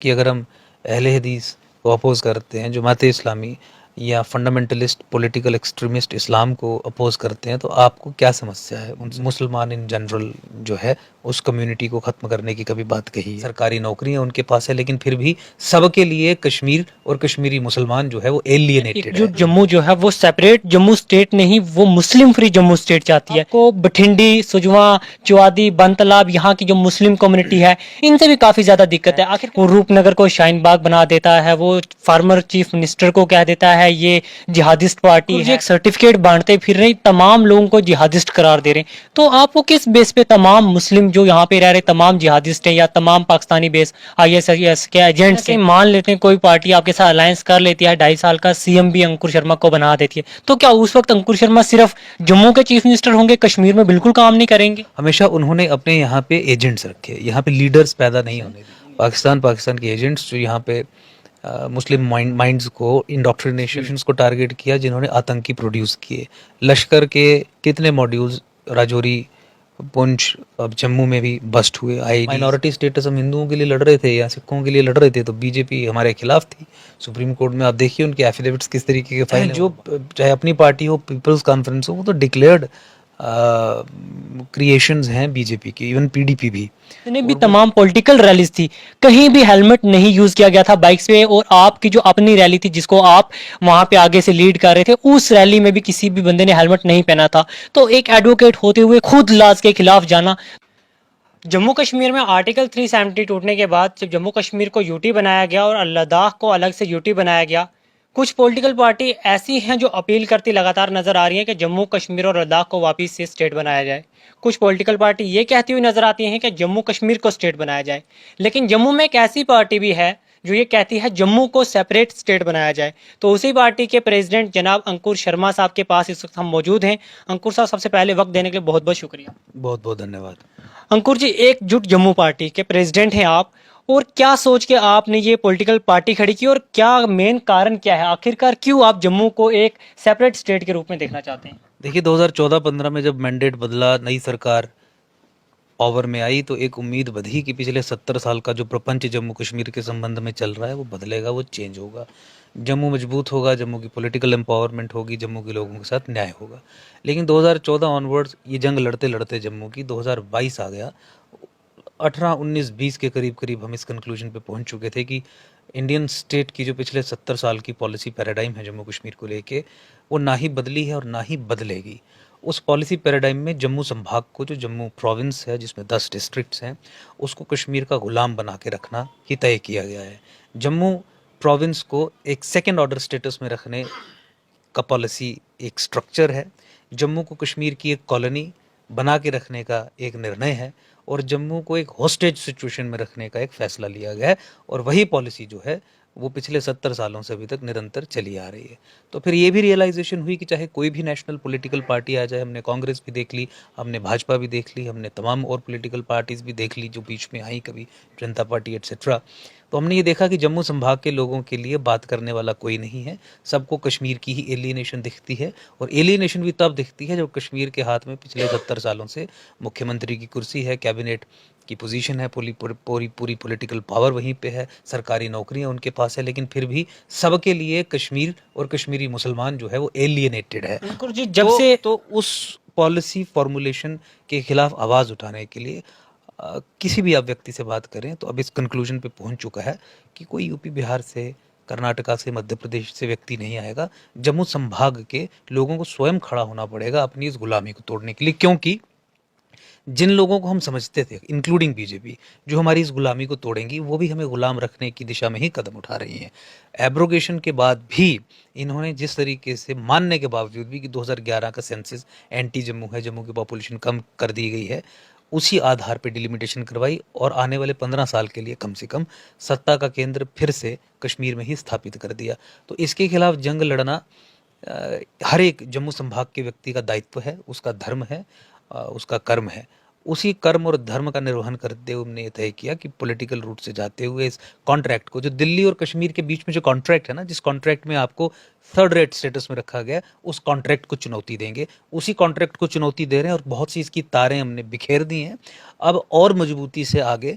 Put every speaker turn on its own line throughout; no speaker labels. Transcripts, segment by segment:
कि अगर हम अहले हदीस को अपोज़ करते हैं, जमात इस्लामी या फंडामेंटलिस्ट पॉलिटिकल एक्सट्रीमिस्ट इस्लाम को अपोज़ करते हैं, तो आपको क्या समस्या है? उन मुसलमान इन जनरल जो है उस कम्युनिटी को ख़त्म करने की कभी बात कही है? सरकारी नौकरियाँ उनके पास है, लेकिन फिर भी सबके लिए कश्मीर और कश्मीरी मुसलमान जो है वो एलियनेटेड
जो
है।
जम्मू जो है वो सेपरेट जम्मू स्टेट नहीं, वो मुस्लिम फ्री जम्मू स्टेट चाहती है। को बठिंडी, सुजवा, चुआदी, बनतलाब यहाँ की जो मुस्लिम कम्युनिटी है, इनसे भी काफी ज्यादा दिक्कत है। आखिर वो रूपनगर को शाहीन बाग बना देता है, वो फार्मर चीफ मिनिस्टर को कह देता है ये जिहादिस्ट पार्टी है, एक सर्टिफिकेट बांटते फिर रहे, तमाम लोगों को जिहादिस्ट करार दे रहे हैं। तो आप वो किस बेस पे तमाम मुस्लिम जो यहाँ पे रह रहे तमाम जिहादिस्ट हैं या तमाम पाकिस्तानी बेस ISIS के एजेंट्स हैं, मान लेते हैं कोई पार्टी आपके साथ अलायंस कर लेती है, 2.5 साल का CM भी अंकुर शर्मा को बना देती है, तो क्या उस वक्त अंकुर शर्मा सिर्फ जम्मू के चीफ मिनिस्टर होंगे, कश्मीर में बिल्कुल काम नहीं करेंगे?
हमेशा उन्होंने अपने यहाँ पे एजेंट्स रखे, यहाँ पे लीडर्स पैदा नहीं होने दिए। पाकिस्तान के एजेंट्स जो यहाँ पे मुस्लिम माइंड्स को इंडोक्ट्रिनेशंस को टारगेट किया, जिन्होंने आतंकी प्रोड्यूस किए। लश्कर के कितने मॉड्यूल्स राजौरी, पुंछ, अब जम्मू में भी बस्ट हुए। आई माइनॉरिटी स्टेटस हम हिंदुओं के लिए लड़ रहे थे या सिखों के लिए लड़ रहे थे, तो बीजेपी हमारे खिलाफ थी। सुप्रीम कोर्ट में आप देखिए उनके एफिडेविट्स किस तरीके के फाइल, जो चाहे अपनी पार्टी हो, पीपल्स कॉन्फ्रेंस हो, वो तो डिक्लेयर्ड क्रिएशंस हैं बीजेपी की, इवन PDP भी।
जितने भी तमाम पॉलिटिकल रैलीज थी, कहीं भी हेलमेट नहीं यूज किया गया था बाइक्स पे, और आपकी जो अपनी रैली थी जिसको आप वहां पे आगे से लीड कर रहे थे, उस रैली में भी किसी भी बंदे ने हेलमेट नहीं पहना था। तो एक एडवोकेट होते हुए खुद लाज के खिलाफ जाना। जम्मू कश्मीर में आर्टिकल 370 टूटने के बाद जब जम्मू कश्मीर को यूटी बनाया गया और लद्दाख को अलग से यूटी बनाया गया, कुछ पॉलिटिकल पार्टी ऐसी हैं जो अपील करती लगातार नजर आ रही हैं कि जम्मू कश्मीर और लद्दाख को वापस से स्टेट बनाया जाए। कुछ पॉलिटिकल पार्टी ये कहती हुई नजर आती हैं कि जम्मू कश्मीर को स्टेट बनाया जाए। लेकिन जम्मू में एक ऐसी पार्टी भी है जो ये कहती है जम्मू को सेपरेट स्टेट बनाया जाए। तो उसी पार्टी के प्रेसिडेंट जनाब अंकुर शर्मा साहब के पास इस वक्त हम मौजूद हैं। अंकुर साहब, सबसे पहले वक्त देने के लिए बहुत बहुत शुक्रिया।
बहुत बहुत धन्यवाद।
अंकुर जी, एकजुट जम्मू पार्टी के प्रेसिडेंट हैं आप, और क्या सोच के आपने ये पॉलिटिकल पार्टी खड़ी की, और क्या मेन कारण क्या है, आखिरकार क्यों आप जम्मू को एक सेपरेट स्टेट के रूप में देखना चाहते हैं?
देखिए, 2014-15 में जब मैंडेट बदला, नई सरकार पावर में आई, तो एक उम्मीद बधी कि पिछले 70 साल का जो प्रपंच जम्मू कश्मीर के संबंध में चल रहा है वो बदलेगा, वो चेंज होगा। जम्मू मजबूत होगा, जम्मू की पॉलिटिकल एम्पावरमेंट होगी, जम्मू के लोगों के साथ न्याय होगा। लेकिन 2014 ऑनवर्ड्स ये जंग लड़ते लड़ते जम्मू की 2022 आ गया। 18, 19, 20 के करीब करीब हम इस कंक्लूजन पे पहुंच चुके थे कि इंडियन स्टेट की जो पिछले 70 साल की पॉलिसी पैराडाइम है जम्मू कश्मीर को लेके, वो ना ही बदली है और ना ही बदलेगी। उस पॉलिसी पैराडाइम में जम्मू संभाग को, जो जम्मू प्रोविंस है जिसमें 10 डिस्ट्रिक्ट्स हैं, उसको कश्मीर का गुलाम बना के रखना ही तय किया गया है। जम्मू प्रोविंस को एक सेकेंड ऑर्डर स्टेटस में रखने का पॉलिसी एक स्ट्रक्चर है। जम्मू को कश्मीर की एक कॉलोनी बना के रखने का एक निर्णय है, और जम्मू को एक हॉस्टेज सिचुएशन में रखने का एक फैसला लिया गया है। और वही पॉलिसी जो है वो पिछले 70 सालों से अभी तक निरंतर चली आ रही है। तो फिर ये भी रियलाइजेशन हुई कि चाहे कोई भी नेशनल पॉलिटिकल पार्टी आ जाए, हमने कांग्रेस भी देख ली, हमने भाजपा भी देख ली, हमने तमाम और पॉलिटिकल पार्टीज भी देख ली जो बीच में आई, कभी जनता पार्टी एट्सेट्रा, तो हमने ये देखा कि जम्मू संभाग के लोगों के लिए बात करने वाला कोई नहीं है। सबको कश्मीर की ही एलियनेशन दिखती है, और एलियनेशन भी तब दिखती है जब कश्मीर के हाथ में पिछले 70 सालों से मुख्यमंत्री की कुर्सी है, कैबिनेट की पोजीशन है, पूरी पूरी पॉलिटिकल पावर वहीं पे है, सरकारी नौकरियां उनके पास है, लेकिन फिर भी सबके लिए कश्मीर और कश्मीरी मुसलमान जो है वो एलियनेटेड है।
अंकुर जी, जब से
तो उस पॉलिसी फॉर्मुलेशन के खिलाफ आवाज़ उठाने के लिए किसी भी आप व्यक्ति से बात करें तो अब इस कंक्लूजन पे पहुंच चुका है कि कोई यूपी, बिहार से, कर्नाटका से, मध्य प्रदेश से व्यक्ति नहीं आएगा। जम्मू संभाग के लोगों को स्वयं खड़ा होना पड़ेगा अपनी इस गुलामी को तोड़ने के लिए, क्योंकि जिन लोगों को हम समझते थे, इंक्लूडिंग बीजेपी, जो हमारी इस गुलामी को तोड़ेंगी, वो भी हमें गुलाम रखने की दिशा में ही कदम उठा रही हैं। एब्रोगेशन के बाद भी इन्होंने जिस तरीके से, मानने के बावजूद भी कि 2011 का सेंसस एंटी जम्मू है, जम्मू की पॉपुलेशन कम कर दी गई है, उसी आधार पर डिलिमिटेशन करवाई, और आने वाले 15 साल के लिए कम से कम सत्ता का केंद्र फिर से कश्मीर में ही स्थापित कर दिया। तो इसके खिलाफ जंग लड़ना हर एक जम्मू संभाग के व्यक्ति का दायित्व है, उसका धर्म है, उसका कर्म है। उसी कर्म और धर्म का निर्वहन करते हुए हमने तय किया कि पॉलिटिकल रूट से जाते हुए इस कॉन्ट्रैक्ट को, जो दिल्ली और कश्मीर के बीच में जो कॉन्ट्रैक्ट है ना, जिस कॉन्ट्रैक्ट में आपको थर्ड रेट स्टेटस में रखा गया, उस कॉन्ट्रैक्ट को चुनौती देंगे। उसी कॉन्ट्रैक्ट को चुनौती दे रहे हैं, और बहुत सी इसकी तारें हमने बिखेर दी हैं। अब और मजबूती से आगे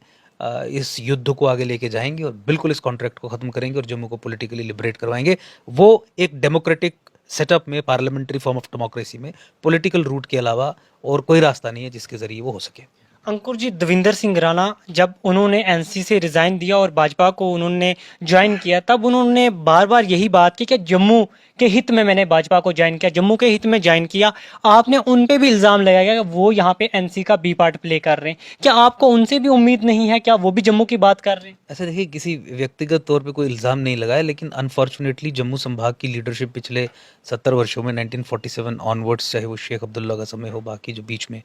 इस युद्ध को आगे लेके जाएंगे और बिल्कुल इस कॉन्ट्रैक्ट को ख़त्म करेंगे और जम्मू को पॉलिटिकली लिबरेट करवाएंगे। वो एक डेमोक्रेटिक सेटअप में, पार्लियामेंट्री फॉर्म ऑफ डेमोक्रेसी में पॉलिटिकल रूट के अलावा और कोई रास्ता नहीं है जिसके ज़रिए वो हो सके।
अंकुर जी, दविंदर सिंह राणा जब उन्होंने एनसी से रिजाइन दिया और भाजपा को उन्होंने ज्वाइन किया, तब उन्होंने बार बार यही बात की कि जम्मू के हित में मैंने भाजपा को ज्वाइन किया, जम्मू के हित में ज्वाइन किया। आपने उन पे भी इल्ज़ाम लगाया कि वो यहाँ पे एनसी का बी पार्ट प्ले कर रहे हैं। क्या आपको उनसे भी उम्मीद नहीं है? क्या वो भी जम्मू की बात कर रहे हैं?
ऐसे देखिए, किसी व्यक्तिगत तौर पे कोई इल्ज़ाम नहीं लगाया, लेकिन अनफॉर्चुनेटली जम्मू संभाग की लीडरशिप पिछले 70 वर्षों में 1947 ऑनवर्ड्स, चाहे वो शेख अब्दुल्ला का समय हो, बाकी जो बीच में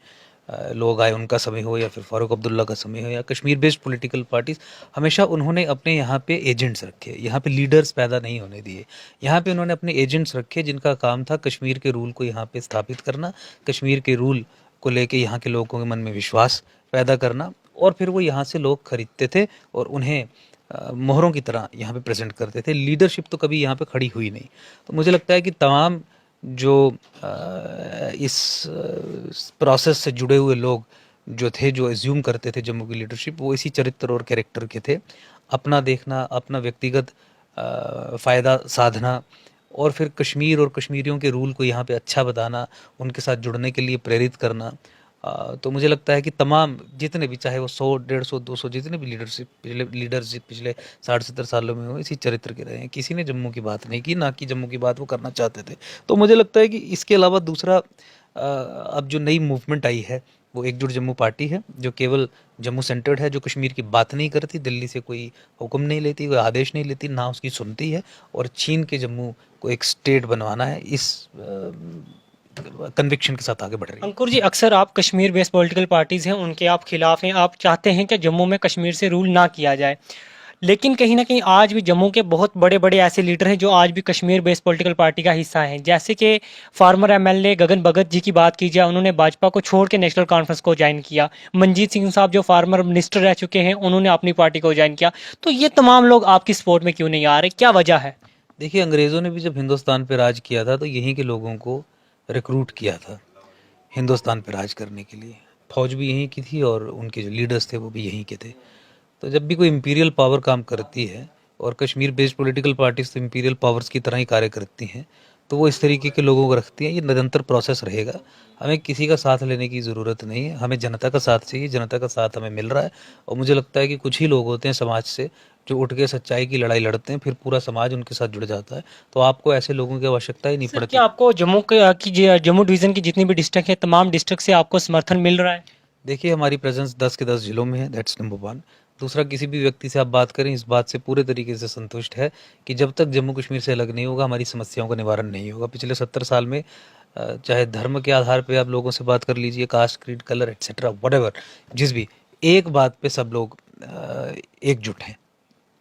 लोग आए उनका समय हो, या फिर फारूक अब्दुल्ला का समय हो, या कश्मीर बेस्ड पॉलिटिकल पार्टीज, हमेशा उन्होंने अपने यहाँ पे एजेंट्स रखे, यहाँ पे लीडर्स पैदा नहीं होने दिए। यहाँ पे उन्होंने अपने एजेंट्स रखे जिनका काम था कश्मीर के रूल को यहाँ पे स्थापित करना, कश्मीर के रूल को लेके यहाँ के लोगों के मन में विश्वास पैदा करना, और फिर वो यहाँ से लोग खरीदते थे और उन्हें मोहरों की तरह यहाँ पे प्रेजेंट करते थे। लीडरशिप तो कभी यहाँ पे खड़ी हुई नहीं। तो मुझे लगता है कि तमाम जो इस प्रोसेस से जुड़े हुए लोग जो थे, जो एज्यूम करते थे जम्मू की लीडरशिप, वो इसी चरित्र और कैरेक्टर के थे। अपना देखना, अपना व्यक्तिगत फ़ायदा साधना, और फिर कश्मीर और कश्मीरियों के रूल को यहाँ पे अच्छा बताना, उनके साथ जुड़ने के लिए प्रेरित करना। तो मुझे लगता है कि तमाम जितने भी, चाहे वो 100, 150, 200 जितने भी लीडरशिप पिछले 60-70 सालों में हो, इसी चरित्र के रहे हैं। किसी ने जम्मू की बात नहीं की, ना कि जम्मू की बात वो करना चाहते थे। तो मुझे लगता है कि इसके अलावा दूसरा अब जो नई मूवमेंट आई है वो एकजुट जम्मू पार्टी है, जो केवल जम्मू सेंटर्ड है, जो कश्मीर की बात नहीं करती, दिल्ली से कोई हुक्म नहीं लेती, कोई आदेश नहीं लेती, ना उसकी सुनती है, और छीन के जम्मू को एक स्टेट बनवाना है, इस कन्विक्शन के साथ आगे बढ़ रही है।
अंकुर जी, अक्सर आप कश्मीर बेस्ड पॉलिटिकल पार्टीज़ हैं उनके आप खिलाफ हैं, आप चाहते हैं कि जम्मू में कश्मीर से रूल ना किया जाए, लेकिन कहीं ना कहीं आज भी जम्मू के बहुत बड़े बड़े ऐसे लीडर हैं जो आज भी कश्मीर बेस्ड पॉलिटिकल पार्टी का हिस्सा हैं। जैसे कि फार्मर एमएलए गगन भगत जी की बात की जाए, उन्होंने भाजपा को छोड़ के नेशनल कॉन्फ्रेंस को ज्वाइन किया। मनजीत सिंह साहब जो फार्मर मिनिस्टर रह चुके हैं, उन्होंने अपनी पार्टी को ज्वाइन किया। तो ये तमाम लोग आपकी सपोर्ट में क्यों नहीं आ रहे? क्या वजह है?
देखिए, अंग्रेज़ों ने भी जब हिंदुस्तान पे राज किया था तो यहीं के लोगों को रिक्रूट किया था हिंदुस्तान पे राज करने के लिए। फौज भी यहीं की थी और उनके जो लीडर्स थे वो भी यहीं के थे। तो जब भी कोई इंपीरियल पावर काम करती है, और कश्मीर बेस्ड पॉलिटिकल पार्टीज तो इंपीरियल पावर्स की तरह ही कार्य करती हैं, तो वो इस तरीके के लोगों को रखती हैं। ये निरंतर प्रोसेस रहेगा। हमें किसी का साथ लेने की ज़रूरत नहीं है, हमें जनता का साथ चाहिए। जनता का साथ हमें मिल रहा है, और मुझे लगता है कि कुछ ही लोग होते हैं समाज से जो उठ के सच्चाई की लड़ाई लड़ते हैं, फिर पूरा समाज उनके साथ जुड़ जाता है। तो आपको ऐसे लोगों की आवश्यकता ही नहीं
सर,
पड़ती।
क्या आपको जम्मू डिवीज़न की जितनी भी डिस्ट्रिक्ट है, तमाम डिस्ट्रिक्ट से आपको समर्थन मिल रहा है?
देखिए, हमारी प्रेजेंस 10 के 10 जिलों में है, दैट्स नंबर 1। दूसरा, किसी भी व्यक्ति से आप बात करें, इस बात से पूरे तरीके से संतुष्ट है कि जब तक जम्मू कश्मीर से अलग नहीं होगा, हमारी समस्याओं का निवारण नहीं होगा। पिछले 70 साल में चाहे धर्म के आधार पे आप लोगों से बात कर लीजिए, caste, creed, colour etcetera, whatever, जिस भी एक बात पे सब लोग एकजुट हैं।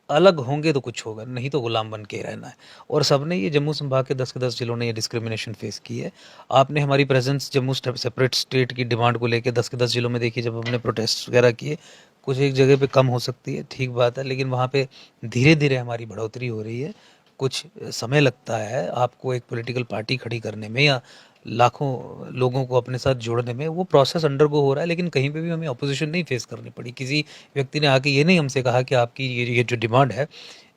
अलग होंगे तो कुछ होगा, नहीं तो गुलाम बन के रहना है। और सबने, ये जम्मू संभाग के 10 के 10 जिलों ने ये डिस्क्रिमिनेशन फेस की है। आपने हमारी प्रेजेंस जम्मू सेपरेट स्टेट की डिमांड को लेकर 10 के 10 जिलों में देखी, जब हमने प्रोटेस्ट वगैरह किए। कुछ एक जगह पे कम हो सकती है, ठीक बात है, लेकिन वहाँ पे धीरे धीरे हमारी बढ़ोतरी हो रही है। कुछ समय लगता है आपको एक पॉलिटिकल पार्टी खड़ी करने में, या लाखों लोगों को अपने साथ जोड़ने में। वो प्रोसेस अंडरगो हो रहा है, लेकिन कहीं पे भी हमें अपोजिशन नहीं फेस करनी पड़ी। किसी व्यक्ति ने आके ये नहीं हमसे कहा कि आपकी ये जो डिमांड है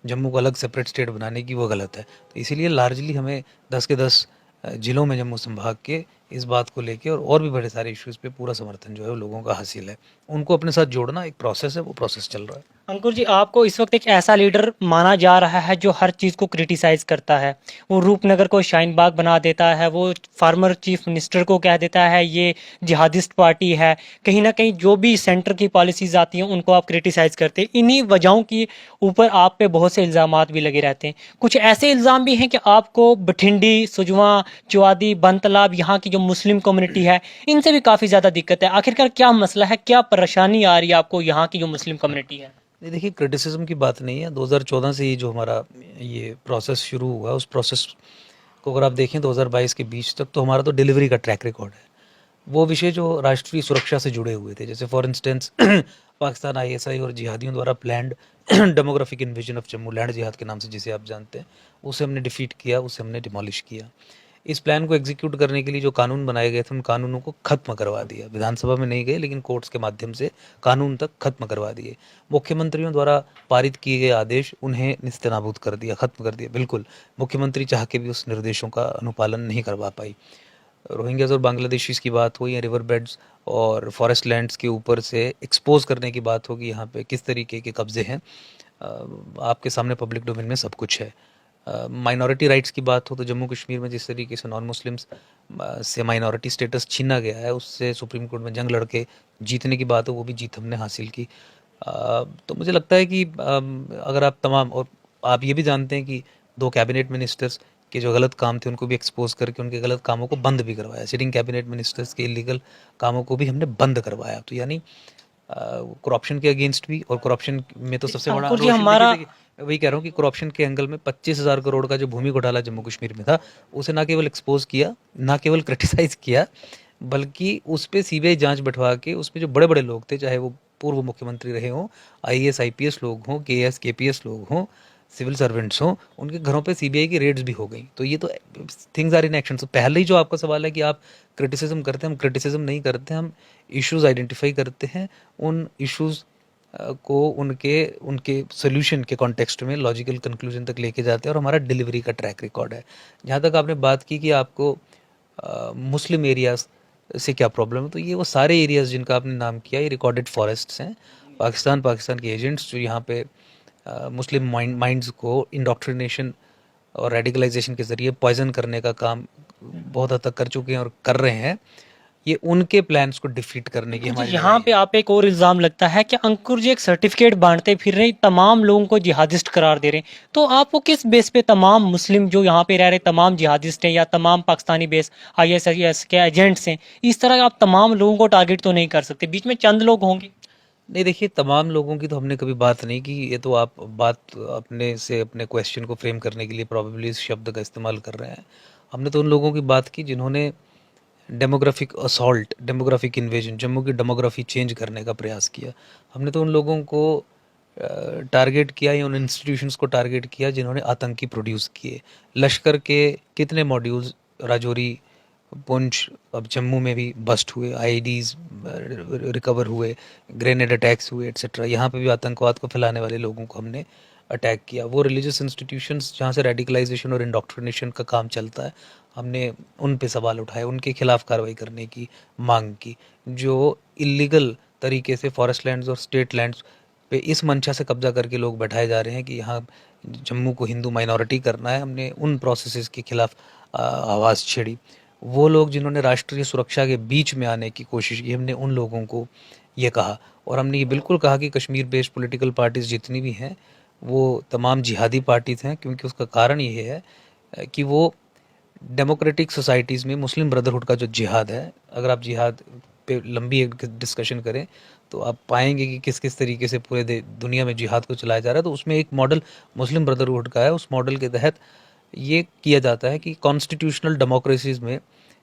जम्मू को अलग सेपरेट स्टेट बनाने की, वो गलत है। तो इसीलिए लार्जली हमें 10 के 10 जिलों में जम्मू संभाग के इस बात को लेके और भी बड़े सारे इश्यूज़ पे पूरा समर्थन जो है वो लोगों का हासिल है। उनको अपने साथ जोड़ना एक प्रोसेस है, वो प्रोसेस चल रहा है।
अंकुर जी, आपको इस वक्त एक ऐसा लीडर माना जा रहा है जो हर चीज़ को क्रिटिसाइज करता है। वो रूपनगर को शाहीन बाग बना देता है, वो फार्मर चीफ मिनिस्टर को कह देता है ये जिहादिस्ट पार्टी है। कहीं ना कहीं जो भी सेंटर की पॉलिसीज आती हैं उनको आप क्रिटिसाइज करते हैं। इन्हीं वजहों की ऊपर आप पे बहुत से इल्ज़ामात भी लगे रहते हैं। कुछ ऐसे इल्ज़ाम भी हैं कि आपको बठिंडी, सुजवा, चौआदी, बनतलाब, यहाँ की जो मुस्लिम कम्युनिटी है, इनसे भी काफ़ी ज़्यादा दिक्कत है। आखिरकार क्या मसला है, क्या परेशानी आ रही है आपको यहाँ की जो मुस्लिम कम्युनिटी है?
नहीं, देखिए, क्रिटिसिज्म की बात नहीं है। 2014 से ही जो हमारा ये प्रोसेस शुरू हुआ, उस प्रोसेस को अगर आप देखें 2022 के बीच तक, तो हमारा तो डिलीवरी का ट्रैक रिकॉर्ड है। वो विषय जो राष्ट्रीय सुरक्षा से जुड़े हुए थे, जैसे फॉर इंस्टेंस पाकिस्तान आईएसआई और जिहादियों द्वारा planned demographic invasion of Jammu, land जिहाद के नाम से जिसे आप जानते हैं, उसे हमने डिफीट किया, उसे हमने डिमोलिश किया। इस प्लान को एग्जीक्यूट करने के लिए जो कानून बनाए गए थे उन कानूनों को खत्म करवा दिया। विधानसभा में नहीं गए लेकिन कोर्ट्स के माध्यम से कानून तक खत्म करवा दिए। मुख्यमंत्रियों द्वारा पारित किए गए आदेश उन्हें निस्तेनाबूद कर दिया, खत्म कर दिया। बिल्कुल मुख्यमंत्री चाह के भी उस निर्देशों का अनुपालन नहीं करवा पाई। रोहिंग्याज और बांग्लादेशीज की बात हो या रिवर बेड्स और फॉरेस्ट लैंड्स के ऊपर से एक्सपोज करने की बात होगी, यहाँ पे किस तरीके के कब्जे हैं, आपके सामने पब्लिक डोमेन में सब कुछ है। माइनॉरिटी राइट्स की बात हो तो जम्मू कश्मीर में जिस तरीके से नॉन मुस्लिम्स से माइनॉरिटी स्टेटस छीना गया है, उससे सुप्रीम कोर्ट में जंग लड़के जीतने की बात हो, वो भी जीत हमने हासिल की। तो मुझे लगता है कि अगर आप तमाम, और आप ये भी जानते हैं कि 2 कैबिनेट मिनिस्टर्स के जो गलत काम थे उनको भी एक्सपोज करके उनके गलत कामों को बंद भी करवाया। सिटिंग कैबिनेट मिनिस्टर्स के इलीगल कामों को भी हमने बंद करवाया। तो यानी करप्शन के अगेंस्ट भी, और करप्शन में तो सबसे बड़ा
अंकुर जी,
रोशन
हमारा
वही कह रहा हूँ कि करप्शन के एंगल में 25,000 करोड़ का जो भूमि घोटाला जम्मू कश्मीर में था, उसे ना केवल एक्सपोज किया, ना केवल क्रिटिसाइज किया, बल्कि उस पे सीबीआई जांच बैठवा के उसमें जो बड़े बड़े लोग थे, चाहे वो पूर्व मुख्यमंत्री रहे हों, आईएएस आईपीएस लोग हों, केएएस केपीएस लोग हों, सिविल सर्वेंट्स हों, उनके घरों पे सीबीआई की रेड्स भी हो गई। तो ये तो थिंग्स आर इन एक्शन। तो पहले ही जो आपका सवाल है कि आप क्रिटिसिज्म करते हैं, हम क्रिटिसिज्म नहीं करते, हम इश्यूज आइडेंटिफाई करते हैं, उन इश्यूज को उनके उनके सोल्यूशन के कॉन्टेक्स्ट में लॉजिकल कंक्लूजन तक लेके जाते हैं, और हमारा डिलीवरी का ट्रैक रिकॉर्ड है। जहाँ तक आपने बात की कि आपको मुस्लिम एरियाज से क्या प्रॉब्लम है, तो ये वो सारे एरियाज जिनका आपने नाम किया, ये रिकॉर्डेड फॉरेस्ट्स हैं। पाकिस्तान के एजेंट्स जो यहाँ पे मुस्लिम माइंड्स को इंडोक्ट्रिनेशन और रेडिकलाइजेशन के ज़रिए पॉइजन करने का काम बहुत हद तक कर चुके हैं और कर रहे हैं। ये उनके प्लान्स को डिफीट करने की
जी,
हमारी
यहाँ
लड़ाई
पे
है।
आप एक और इल्ज़ाम लगता है कि अंकुर जी एक सर्टिफिकेट बांटते फिर रहे, तमाम लोगों को जिहादिस्ट करार दे रहे हैं। तो आप वो किस बेस पे तमाम मुस्लिम जो यहाँ पे रह रहे तमाम जिहादिस्ट हैं, या तमाम पाकिस्तानी बेस आईएसआईएस के एजेंट्स हैं, इस तरह आप तमाम लोगों को टारगेट तो नहीं कर सकते, बीच में चंद लोग होंगे।
नहीं देखिए, तमाम लोगों की तो हमने कभी बात नहीं की। ये तो आप बात अपने से अपने क्वेश्चन को फ्रेम करने के लिए प्रॉब्लली इस शब्द का इस्तेमाल कर रहे हैं। हमने तो उन लोगों की बात की जिन्होंने demographic assault, demographic invasion, Jammu की डेमोग्राफी चेंज करने का प्रयास किया। हमने तो उन लोगों को टारगेट किया, या उन इंस्टीट्यूशंस को टारगेट किया जिन्होंने आतंकी प्रोड्यूस किए। लश्कर के कितने मॉड्यूल्स राजौरी, पुंछ, अब जम्मू में भी बस्ट हुए, आईईडीज रिकवर हुए, ग्रेनेड अटैक्स हुए, एट्सेट्रा। यहाँ पे भी आतंकवाद को फैलाने वाले लोगों को हमने अटैक किया। वो रिलीजियस इंस्टीट्यूशंस जहाँ से रेडिकलाइजेशन और इंडोक्ट्रिनेशन का काम चलता है, हमने उन पे सवाल उठाए, उनके खिलाफ कार्रवाई करने की मांग की। जो इलीगल तरीके से फॉरेस्ट लैंड्स और स्टेट लैंड्स पे इस मंशा से कब्जा करके लोग बैठाए जा रहे हैं कि यहाँ जम्मू को हिंदू माइनॉरिटी करना है, हमने उन प्रोसेसेस के खिलाफ आवाज़ छेड़ी। वो लोग जिन्होंने राष्ट्रीय सुरक्षा के बीच में आने की कोशिश की, हमने उन लोगों को ये कहा, और हमने ये बिल्कुल कहा कि कश्मीर बेस्ड पॉलिटिकल पार्टीज़ जितनी भी हैं वो तमाम जिहादी पार्टीज़ हैं, क्योंकि उसका कारण ये है कि वो डेमोक्रेटिक सोसाइटीज़ में मुस्लिम ब्रदरहुड का जो जिहाद है, अगर आप जिहाद पे लंबी एक डिस्कशन करें तो आप पाएंगे कि किस किस तरीके से पूरे दुनिया में जिहाद को चलाया जा रहा है। तो उसमें एक मॉडल मुस्लिम ब्रदरहुड का है। उस मॉडल के तहत ये किया जाता है कि कॉन्स्टिट्यूशनल डेमोक्रेसीज़ में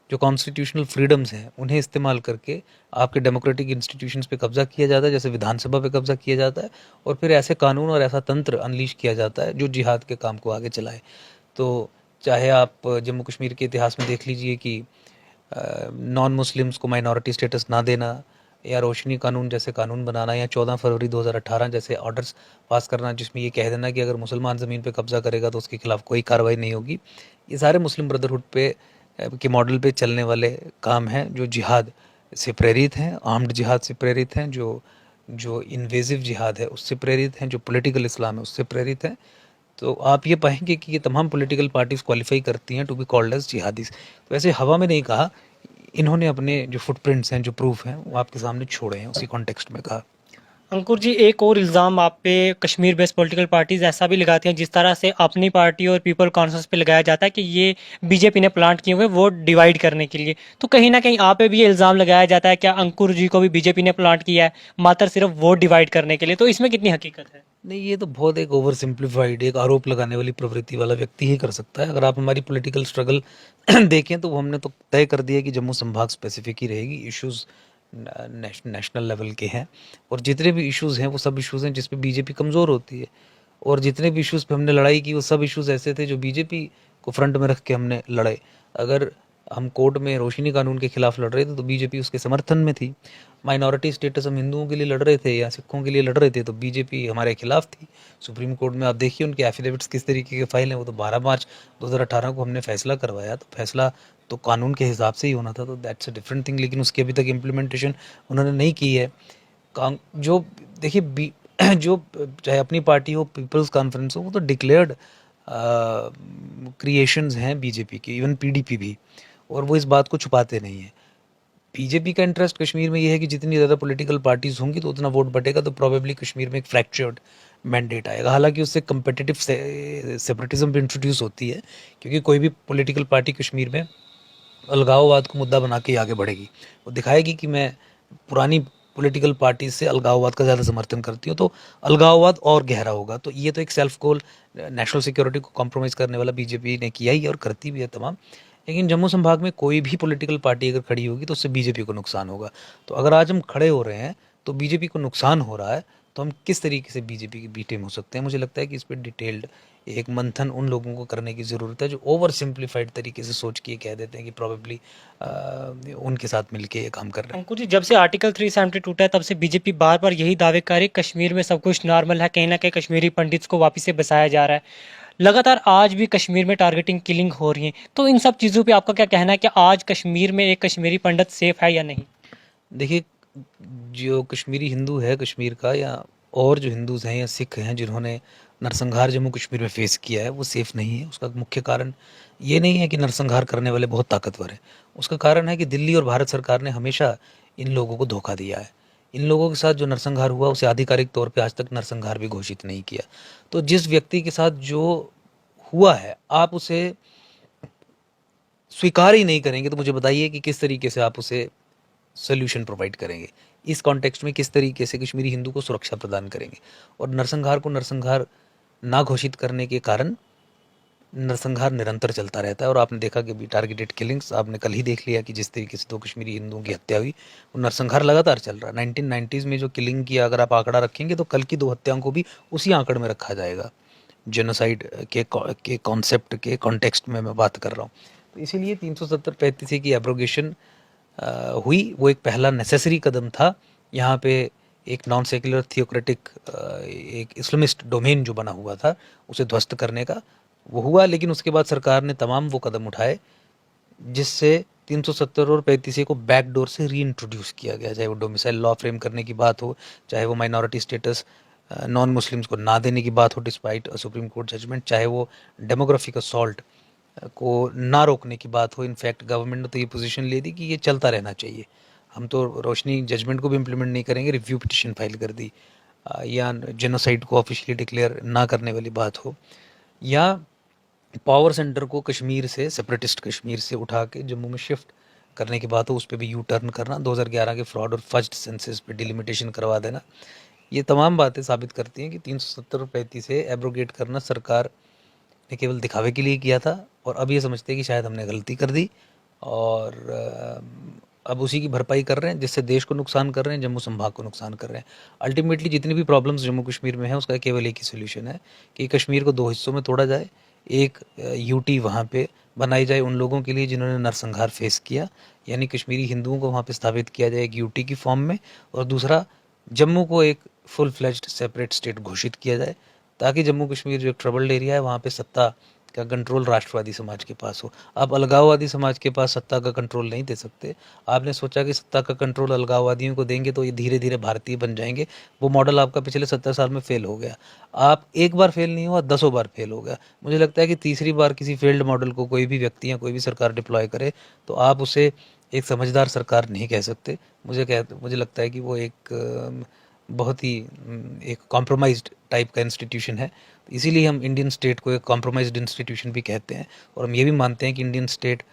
जो कॉन्स्टिट्यूशनल फ्रीडम्स हैं उन्हें इस्तेमाल करके आपके डेमोक्रेटिक इंस्टीट्यूशंस पे कब्जा किया जाता है, जैसे विधानसभा पे कब्जा किया जाता है, और फिर ऐसे कानून और ऐसा तंत्र अनलीश किया जाता है जो जिहाद के काम को आगे चलाए। तो चाहे आप जम्मू कश्मीर के इतिहास में देख लीजिए कि नॉन मुस्लिम्स को माइनॉरिटी स्टेटस ना देना, या रोशनी कानून जैसे कानून बनाना, या 14 फरवरी 2018 जैसे ऑर्डर्स पास करना जिसमें ये कह देना कि अगर मुसलमान ज़मीन पे कब्जा करेगा तो उसके खिलाफ कोई कार्रवाई नहीं होगी। ये सारे मुस्लिम ब्रदरहुड पे के मॉडल पे चलने वाले काम हैं जो जिहाद से प्रेरित हैं, आर्म्ड जिहाद से प्रेरित हैं, जो इन्वेजिव जिहाद है उससे प्रेरित हैं, जो पॉलिटिकल इस्लाम है उससे प्रेरित हैं। तो आप ये पाएंगे कि ये तमाम पॉलिटिकल पार्टीज़ क्वालिफाई करती हैं to be called as jihadis. तो ऐसे हवा में नहीं कहा, इन्होंने अपने जो फुटप्रिंट्स हैं, जो प्रूफ हैं, वो आपके सामने छोड़े हैं, उसी कॉन्टेक्स्ट में कहा।
अंकुर जी, एक और इल्ज़ाम आप पे कश्मीर बेस्ड पॉलिटिकल पार्टीज ऐसा भी लगाती हैं, जिस तरह से अपनी पार्टी और पीपल कॉन्फ्रेंस पे लगाया जाता है कि ये बीजेपी ने प्लांट किए हुए वोट डिवाइड करने के लिए। तो कहीं ना कहीं आप पे भी ये इल्ज़ाम लगाया जाता है क्या अंकुर जी को भी बीजेपी ने प्लांट किया है मात्र सिर्फ वोट डिवाइड करने के लिए? तो इसमें कितनी हकीकत है?
नहीं, ये तो बहुत एक ओवर सिंप्लीफाइड, एक आरोप लगाने वाली प्रवृत्ति वाला व्यक्ति ही कर सकता है। अगर आप हमारी पॉलिटिकल स्ट्रगल देखें तो वो हमने तो तय कर दिया कि जम्मू संभाग स्पेसिफिक ही रहेगी। इश्यूज़ नेशनल लेवल के हैं, और जितने भी इश्यूज़ हैं वो सब इश्यूज़ हैं जिस पे बीजेपी कमज़ोर होती है, और जितने भी इश्यूज़ पे हमने लड़ाई की वो सब इश्यूज़ ऐसे थे जो बीजेपी को फ्रंट में रख के हमने लड़े। अगर हम कोर्ट में रोशनी कानून के खिलाफ लड़ रहे थे तो बीजेपी उसके समर्थन में थी। माइनॉरिटी स्टेटस हम हिंदुओं के लिए लड़ रहे थे या सिखों के लिए लड़ रहे थे तो बीजेपी हमारे खिलाफ थी। सुप्रीम कोर्ट में आप देखिए उनके एफिडेविट्स किस तरीके के फाइल हैं। वो तो 12 मार्च 2018 को हमने फैसला करवाया, तो फैसला तो कानून के हिसाब से ही होना था, तो दैट्स अ डिफरेंट थिंग। लेकिन उसकी अभी तक इम्प्लीमेंटेशन उन्होंने नहीं की है। जो देखिए जो चाहे अपनी पार्टी हो, पीपल्स कॉन्फ्रेंस हो, वो तो डिक्लेयर्ड क्रिएशंस हैं बीजेपी की, इवन पीडीपी भी, और वो इस बात को छुपाते नहीं है। बीजेपी का इंटरेस्ट कश्मीर में ये है कि जितनी ज़्यादा पॉलिटिकल पार्टीज होंगी तो उतना वोट बटेगा, तो प्रोबेबली कश्मीर में एक फ्रैक्चर्ड मैंडेट आएगा। हालांकि उससे कंपेटिटिव सेपरेटिज्म भी इंट्रोड्यूस होती है, क्योंकि कोई भी पॉलिटिकल पार्टी कश्मीर में अलगाववाद को मुद्दा बना के आगे बढ़ेगी। वो दिखाएगी कि मैं पुरानी पॉलिटिकल पार्टी से अलगाववाद का ज़्यादा समर्थन करती हूँ, तो अलगाववाद और गहरा होगा। तो ये तो एक सेल्फ गोल, नेशनल सिक्योरिटी को कॉम्प्रोमाइज़ करने वाला बीजेपी ने किया ही और करती भी है तमाम। लेकिन जम्मू संभाग में कोई भी पॉलिटिकल पार्टी अगर खड़ी होगी तो उससे बीजेपी को नुकसान होगा। तो अगर आज हम खड़े हो रहे हैं तो बीजेपी को नुकसान हो रहा है, तो हम किस तरीके से बीजेपी की बी टीम हो सकते हैं। मुझे लगता है कि इस पर डिटेल्ड एक मंथन उन लोगों को करने की ज़रूरत है जो ओवर सिंप्लीफाइड तरीके से सोच के कह देते हैं कि प्रॉबेबली उनके साथ मिलके ये काम कर रहे हैं।
अंकुर जी, जब से आर्टिकल 370 टूटा है तब से बीजेपी बार बार यही दावे कर रही है कश्मीर में सब कुछ नॉर्मल है, कहीं ना कहीं कश्मीरी पंडित्स को वापस से बसाया जा रहा है। लगातार आज भी कश्मीर में टारगेटिंग किलिंग हो रही है, तो इन सब चीज़ों पे आपका क्या कहना है कि आज कश्मीर में एक कश्मीरी पंडित सेफ है या नहीं?
देखिए, जो कश्मीरी हिंदू है कश्मीर का, या और जो हिंदूज हैं या सिख हैं जिन्होंने नरसंहार जम्मू कश्मीर में फेस किया है, वो सेफ़ नहीं है। उसका मुख्य कारण ये नहीं है कि नरसंहार करने वाले बहुत ताकतवर हैं। उसका कारण है कि दिल्ली और भारत सरकार ने हमेशा इन लोगों को धोखा दिया है। इन लोगों के साथ जो नरसंहार हुआ उसे आधिकारिक तौर पे आज तक नरसंहार भी घोषित नहीं किया। तो जिस व्यक्ति के साथ जो हुआ है आप उसे स्वीकार ही नहीं करेंगे, तो मुझे बताइए कि किस तरीके से आप उसे सोल्यूशन प्रोवाइड करेंगे। इस कॉन्टेक्स्ट में किस तरीके से कश्मीरी हिंदू को सुरक्षा प्रदान करेंगे। और नरसंहार को नरसंहार ना घोषित करने के कारण नरसंहार निरंतर चलता रहता है। और आपने देखा कि अभी टारगेटेड किलिंग्स आपने कल ही देख लिया कि जिस तरीके से 2 कश्मीरी हिंदुओं की हत्या हुई, वो नरसंहार लगातार चल रहा है। 1990s में जो किलिंग किया अगर आप आंकड़ा रखेंगे तो कल की 2 हत्याओं को भी उसी आंकड़े में रखा जाएगा। जेनोसाइड के कॉन्सेप्ट के कॉन्टेक्स्ट में मैं बात कर रहा हूँ। तो इसीलिए 370-35 की एब्रोगेशन हुई, वो एक पहला नेसेसरी कदम था। यहाँ पे एक नॉन सेक्युलर थियोक्रेटिक एक इस्लामिस्ट डोमेन जो बना हुआ था उसे ध्वस्त करने का वो हुआ। लेकिन उसके बाद सरकार ने तमाम वो कदम उठाए जिससे 370 और 35 को बैकडोर से री इंट्रोड्यूस किया गया। चाहे वो डोमिसाइल लॉ फ्रेम करने की बात हो, चाहे वो माइनॉरिटी स्टेटस नॉन मुस्लिम्स को ना देने की बात हो डिस्पाइट सुप्रीम कोर्ट जजमेंट, चाहे वो डेमोग्राफिक असॉल्ट को ना रोकने की बात हो। इनफैक्ट गवर्नमेंट ने तो ये पोजीशन ले दी कि ये चलता रहना चाहिए। हम तो रोशनी जजमेंट को भी इम्प्लीमेंट नहीं करेंगे, रिव्यू पिटिशन फाइल कर दी। या जेनोसाइड को ऑफिशियली डिक्लेयर ना करने वाली बात हो, या पावर सेंटर को कश्मीर से, सेपरेटिस्ट कश्मीर से उठा के जम्मू में शिफ्ट करने की बात हो, उस पर भी यू टर्न करना, 2011 के फ्रॉड और फर्स्ट सेंसस पे डिलिमिटेशन करवा देना। ये तमाम बातें साबित करती हैं कि 370 और 35 से एब्रोगेट करना सरकार ने केवल दिखावे के लिए किया था। और अब ये समझते हैं कि शायद हमने गलती कर दी और अब उसी की भरपाई कर रहे हैं, जिससे देश को नुकसान कर रहे हैं, जम्मू संभाग को नुकसान कर रहे हैं। अल्टीमेटली जितनी भी प्रॉब्लम्स जम्मू कश्मीर में है उसका केवल एक ही सोल्यूशन है कि कश्मीर को 2 हिस्सों में तोड़ा जाए। एक यूटी वहाँ पे बनाई जाए उन लोगों के लिए जिन्होंने नरसंहार फेस किया, यानी कश्मीरी हिंदुओं को वहाँ पे स्थापित किया जाए एक यूटी की फॉर्म में। और दूसरा, जम्मू को एक फुल फ्लेज्ड सेपरेट स्टेट घोषित किया जाए, ताकि जम्मू कश्मीर जो एक ट्रबल्ड एरिया है वहाँ पे सत्ता का कंट्रोल राष्ट्रवादी समाज के पास हो। आप अलगाववादी समाज के पास सत्ता का कंट्रोल नहीं दे सकते। आपने सोचा कि सत्ता का कंट्रोल अलगाववादियों को देंगे तो ये धीरे धीरे भारतीय बन जाएंगे। वो मॉडल आपका पिछले 70 साल में फेल हो गया। आप एक बार फेल नहीं हुआ, 10 बार फेल हो गया। मुझे लगता है कि तीसरी बार किसी फेल्ड मॉडल को कोई भी व्यक्ति या कोई भी सरकार डिप्लॉय करे तो आप उसे एक समझदार सरकार नहीं कह सकते। मुझे लगता है कि वो एक बहुत ही एक कॉम्प्रोमाइज्ड टाइप का इंस्टीट्यूशन है। इसीलिए हम इंडियन स्टेट को एक कॉम्प्रोमाइज्ड इंस्टीट्यूशन भी कहते हैं। और हम ये भी मानते हैं कि इंडियन स्टेट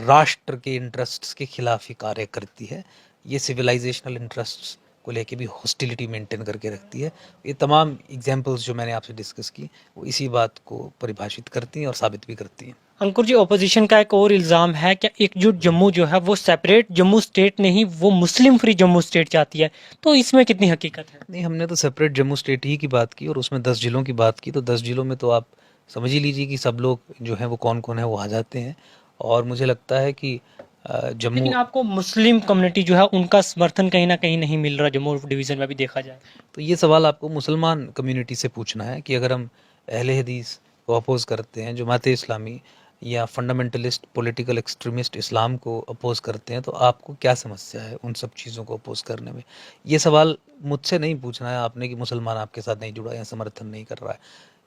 राष्ट्र के इंटरेस्ट्स के खिलाफ ही कार्य करती है। ये सिविलाइजेशनल इंटरेस्ट्स को लेके भी हॉस्टिलिटी मेंटेन करके रखती है। ये तमाम एग्जांपल्स जो मैंने आपसे डिस्कस की वो इसी बात को परिभाषित करती हैं और साबित भी करती हैं।
अंकुर जी, ओपोजिशन का एक और इल्ज़ाम है कि एकजुट जम्मू जो है वो सेपरेट जम्मू स्टेट नहीं, वो मुस्लिम फ्री जम्मू स्टेट चाहती है, तो इसमें कितनी हकीकत है?
नहीं, हमने तो सेपरेट जम्मू स्टेट ही की बात की और उसमें 10 जिलों की बात की। तो 10 जिलों में तो आप समझ ही लीजिए कि सब लोग जो हैं वो कौन-कौन है वो आ जाते हैं। और मुझे लगता है कि जम्मू
लेकिन आपको मुस्लिम कम्युनिटी जो है उनका समर्थन कहीं न कहीं नहीं मिल रहा जम्मू डिवीज़न में भी देखा जाए।
तो ये सवाल आपको मुसलमान कम्युनिटी से पूछना है कि अगर हम अहले हदीस को अपोज़ करते हैं, जमाते इस्लामी या फंडामेंटलिस्ट पॉलिटिकल एक्सट्रीमिस्ट इस्लाम को अपोज़ करते हैं, तो आपको क्या समस्या है उन सब चीज़ों को अपोज़ करने में? ये सवाल मुझसे नहीं पूछना है आपने कि मुसलमान आपके साथ नहीं जुड़ा या समर्थन नहीं कर रहा है।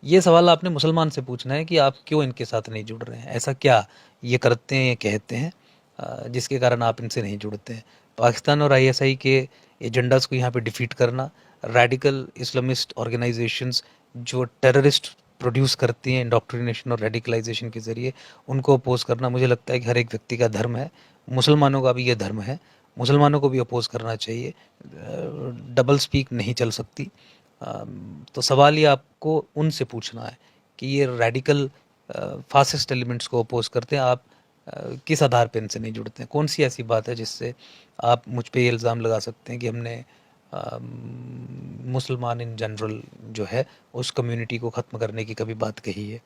ये सवाल आपने मुसलमान से पूछना है कि आप क्यों इनके साथ नहीं जुड़ रहे हैं? ऐसा क्या ये करते हैं या कहते हैं जिसके कारण आप इनसे नहीं जुड़ते हैं? पाकिस्तान और आईएसआई के एजेंडाज़ को यहाँ पे डिफीट करना, रेडिकल इस्लामिस्ट ऑर्गेनाइजेशंस जो टेररिस्ट प्रोड्यूस करती हैं इंडोक्ट्रिनेशन और रेडिकलाइजेशन के ज़रिए, उनको अपोज़ करना मुझे लगता है कि हर एक व्यक्ति का धर्म है। मुसलमानों का भी ये धर्म है, मुसलमानों को भी अपोज़ करना चाहिए। डबल स्पीक नहीं चल सकती। तो सवाल ये आपको उनसे पूछना है कि ये रेडिकल फासिस्ट एलिमेंट्स को अपोज़ करते हैं, आप किस आधार पे इनसे नहीं जुड़ते हैं? कौन सी ऐसी बात है जिससे आप मुझ पे ये इल्ज़ाम लगा सकते हैं कि हमने मुसलमान इन जनरल जो है उस कम्युनिटी को ख़त्म करने की कभी बात कही है?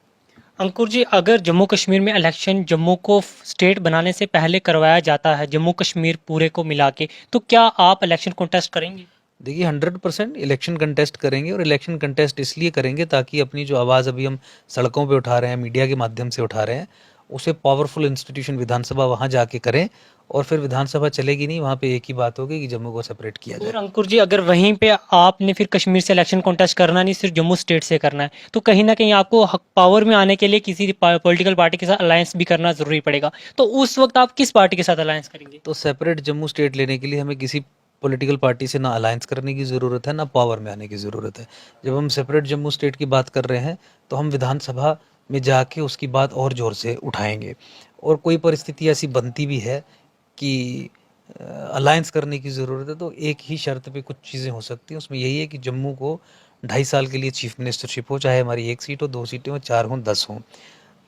अंकुर जी, अगर जम्मू कश्मीर में इलेक्शन जम्मू को स्टेट बनाने से पहले करवाया जाता है, जम्मू कश्मीर पूरे को मिला के, तो क्या आप इलेक्शन कॉन्टेस्ट करेंगे?
देखिए 100% इलेक्शन कंटेस्ट करेंगे, और इलेक्शन कंटेस्ट इसलिए करेंगे ताकि अपनी जो आवाज़ अभी हम सड़कों पे उठा रहे हैं, मीडिया के माध्यम से उठा रहे हैं, उसे पावरफुल इंस्टीट्यूशन विधानसभा वहाँ जाके करें। और फिर विधानसभा चलेगी नहीं, वहाँ पे एक ही बात होगी कि जम्मू को सेपरेट किया
और
जाए।
अंकुर जी, अगर वहीं पे आपने फिर कश्मीर से इलेक्शन कॉन्टेस्ट करना नहीं, सिर्फ जम्मू स्टेट से करना है, तो कहीं ना कहीं आपको पावर में आने के लिए किसी पॉलिटिकल पार्टी के साथ अलायंस भी करना जरूरी पड़ेगा। तो उस वक्त आप किस पार्टी के साथ अलायंस करेंगे?
तो सेपरेट जम्मू स्टेट लेने के लिए हमें किसी पॉलिटिकल पार्टी से ना अलायंस करने की ज़रूरत है, ना पावर में आने की ज़रूरत है। जब हम सेपरेट जम्मू स्टेट की बात कर रहे हैं, तो हम विधानसभा में जाके उसकी बात और ज़ोर से उठाएंगे। और कोई परिस्थिति ऐसी बनती भी है कि अलायंस करने की ज़रूरत है, तो एक ही शर्त पे कुछ चीज़ें हो सकती हैं। उसमें यही है कि जम्मू को 2.5 साल के लिए चीफ मिनिस्टरशिप हो, चाहे हमारी 1 सीट हो, 2 सीटें हो, 4 हों, 10 हों।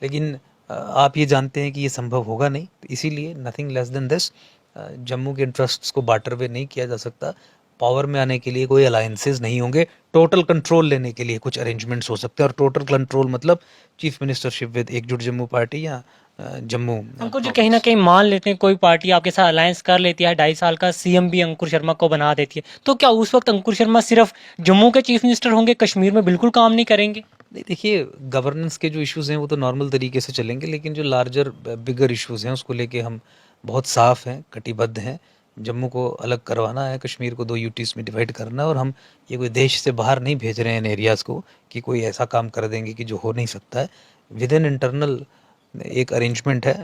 लेकिन आप ये जानते हैं कि ये संभव होगा नहीं, तो इसीलिए nothing less than this, Jammu के इंटरेस्ट्स को बाटर वे नहीं किया जा सकता। पावर में आने के लिए कोई अलायंसेस नहीं होंगे, टोटल कंट्रोल लेने के लिए कुछ अरेंजमेंट्स हो सकते हैं। और टोटल कंट्रोल मतलब चीफ मिनिस्टरशिप विद एकजुट जम्मू पार्टी या जम्मू
अंकुर जी, कहीं ना कहीं मान लेते हैं कोई पार्टी आपके साथ अलायंस कर लेती है, 2.5 साल का सीएम भी अंकुर शर्मा को बना देती है, तो क्या उस वक्त अंकुर शर्मा सिर्फ जम्मू के चीफ मिनिस्टर होंगे, कश्मीर में बिल्कुल काम नहीं करेंगे?
नहीं, देखिए गवर्नेंस के जो इश्यूज़ हैं वो तो नॉर्मल तरीके से चलेंगे, लेकिन जो लार्जर बिगर इश्यूज़ हैं उसको लेके हम बहुत साफ़ हैं, कटिबद्ध हैं। जम्मू को अलग करवाना है, कश्मीर को 2 यूटीज़ में डिवाइड करना है, और हम ये कोई देश से बाहर नहीं भेज रहे हैं इन एरियाज़ को कि कोई ऐसा काम कर देंगे कि जो हो नहीं सकता है। विद इन इंटरनल एक अरेंजमेंट है।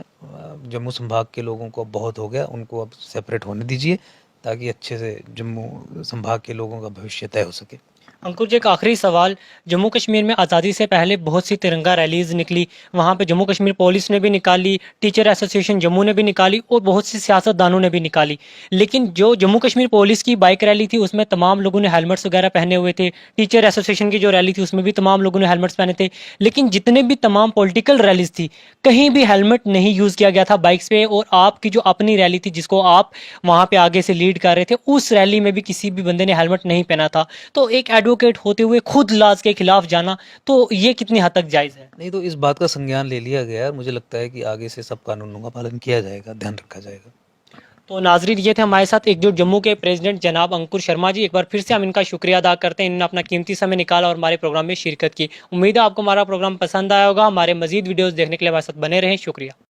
जम्मू संभाग के लोगों को अब बहुत हो गया, उनको अब सेपरेट होने दीजिए ताकि अच्छे से जम्मू संभाग के लोगों का भविष्य तय हो सके।
अंकुर जी, एक आखिरी सवाल, जम्मू कश्मीर में आज़ादी से पहले बहुत सी तिरंगा रैलीज निकली, वहाँ पे जम्मू कश्मीर पुलिस ने भी निकाली, टीचर एसोसिएशन जम्मू ने भी निकाली और बहुत सी सियासतदानों ने भी निकाली। लेकिन जो जम्मू कश्मीर पुलिस की बाइक रैली थी उसमें तमाम लोगों ने हेलमेट्स वगैरह पहने हुए थे, टीचर एसोसिएशन की जो रैली थी उसमें भी तमाम लोगों ने हेलमेट्स पहने थे। लेकिन जितने भी तमाम पॉलिटिकल रैलीज थी, कहीं भी हेलमेट नहीं यूज़ किया गया था बाइक्स पे। और आपकी जो अपनी रैली थी जिसको आप वहाँ पे आगे से लीड कर रहे थे, उस रैली में भी किसी भी बंदे ने हेलमेट नहीं पहना था। तो एक एडवोकेट होते हुए खुद लाज के खिलाफ जाना, तो ये कितनी हद तक जायज़ है?
नहीं, तो इस बात का संज्ञान ले लिया गया है। मुझे लगता है कि आगे से सब कानूनों का पालन किया जाएगा, ध्यान रखा जाएगा।
तो नाजरीन, ये थे हमारे साथ एकजुट जम्मू के प्रेसिडेंट जनाब अंकुर शर्मा जी। एक बार फिर से हम इनका शुक्रिया अदा करते हैं, इन्होंने अपना कीमती समय निकाला और हमारे प्रोग्राम में शिरकत की। उम्मीद है आपको हमारा प्रोग्राम पसंद आया होगा। हमारे मजीद वीडियोस देखने के लिए हमारे साथ बने रहें। शुक्रिया।